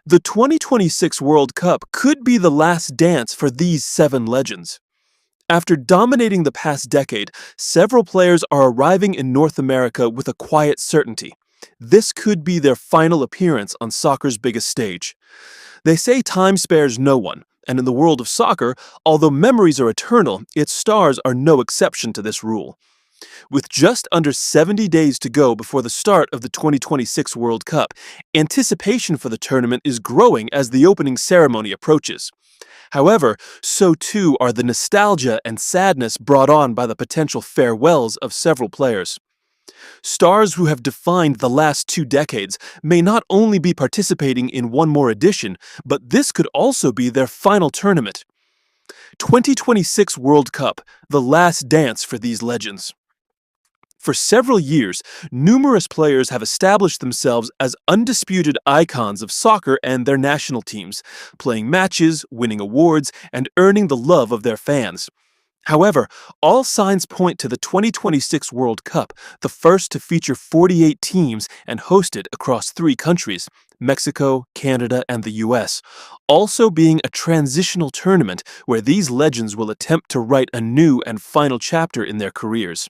The 2026 World Cup could be the last dance for these seven legends. After dominating the past decade, several players are arriving in North America with a quiet certainty. This could be their final appearance on soccer's biggest stage. They say time spares no one, and in the world of soccer, although memories are eternal, its stars are no exception to this rule. With just under 70 days to go before the start of the 2026 World Cup, anticipation for the tournament is growing as the opening ceremony approaches. However, so too are the nostalgia and sadness brought on by the potential farewells of several players. Stars who have defined the last 2 decades may not only be participating in one more edition, but this could also be their final tournament. 2026 World Cup, the last dance for these legends. For several years, numerous players have established themselves as undisputed icons of soccer and their national teams, playing matches, winning awards, and earning the love of their fans. However, all signs point to the 2026 World Cup, the first to feature 48 teams and hosted across 3 countries, Mexico, Canada, and the US, also being a transitional tournament where these legends will attempt to write a new and final chapter in their careers.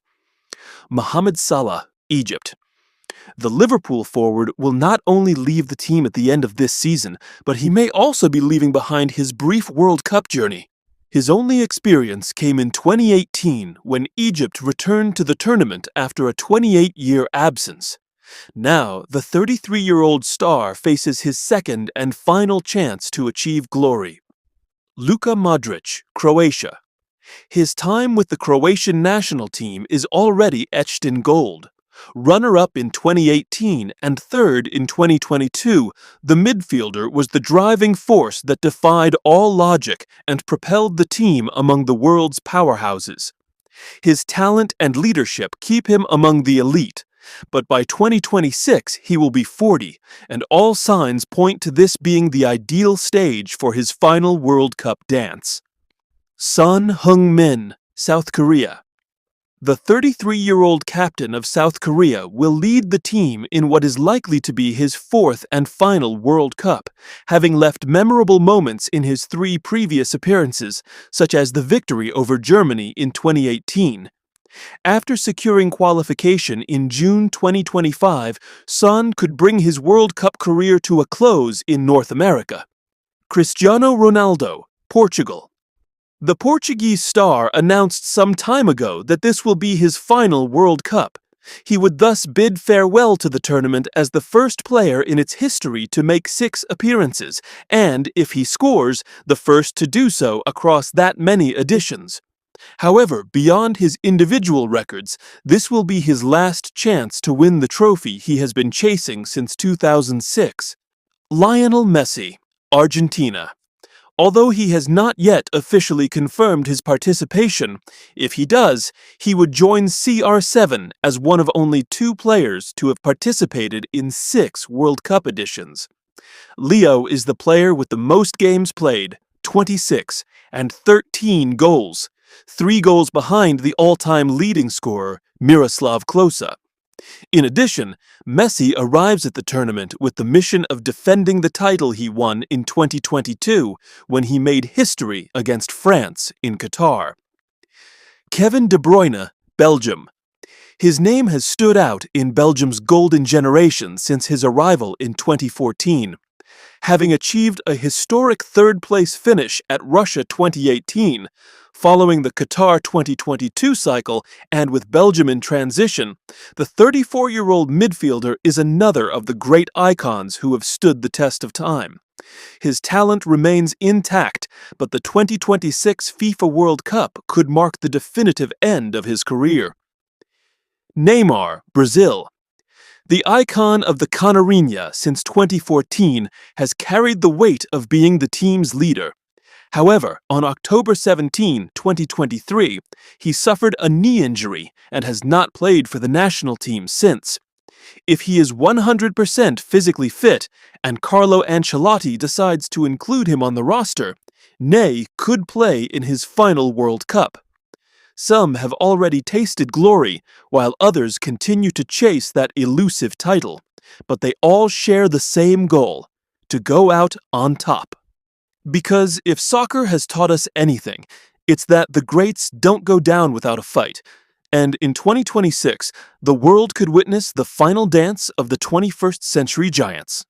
Mohamed Salah, Egypt. The Liverpool forward will not only leave the team at the end of this season, but he may also be leaving behind his brief World Cup journey. His only experience came in 2018 when Egypt returned to the tournament after a 28-year absence. Now, the 33-year-old star faces his second and final chance to achieve glory. Luka Modric, Croatia. His time with the Croatian national team is already etched in gold. Runner-up in 2018 and third in 2022, the midfielder was the driving force that defied all logic and propelled the team among the world's powerhouses. His talent and leadership keep him among the elite, but by 2026 he will be 40, and all signs point to this being the ideal stage for his final World Cup dance. Son Heung-min, South Korea. The 33-year-old captain of South Korea will lead the team in what is likely to be his 4th and final World Cup, having left memorable moments in his 3 previous appearances, such as the victory over Germany in 2018. After securing qualification in June 2025, Son could bring his World Cup career to a close in North America. Cristiano Ronaldo, Portugal. The Portuguese star announced some time ago that this will be his final World Cup. He would thus bid farewell to the tournament as the first player in its history to make 6 appearances, and, if he scores, the first to do so across that many editions. However, beyond his individual records, this will be his last chance to win the trophy he has been chasing since 2006. Lionel Messi, Argentina. Although he has not yet officially confirmed his participation, if he does, he would join CR7 as one of only 2 players to have participated in 6 World Cup editions. Leo is the player with the most games played, 26, and 13 goals, 3 goals behind the all-time leading scorer, Miroslav Klose. In addition, Messi arrives at the tournament with the mission of defending the title he won in 2022 when he made history against France in Qatar. Kevin De Bruyne, Belgium. His name has stood out in Belgium's golden generation since his arrival in 2014. Having achieved a historic 3rd-place finish at Russia 2018, following the Qatar 2022 cycle and with Belgium in transition, the 34-year-old midfielder is another of the great icons who have stood the test of time. His talent remains intact, but the 2026 FIFA World Cup could mark the definitive end of his career. Neymar, Brazil. The icon of the Canarinha since 2014 has carried the weight of being the team's leader. However, on October 17, 2023, he suffered a knee injury and has not played for the national team since. If he is 100% physically fit and Carlo Ancelotti decides to include him on the roster, Ney could play in his final World Cup. Some have already tasted glory, while others continue to chase that elusive title. But they all share the same goal: to go out on top. Because if soccer has taught us anything, it's that the greats don't go down without a fight. And in 2026, the world could witness the final dance of the 21st century giants.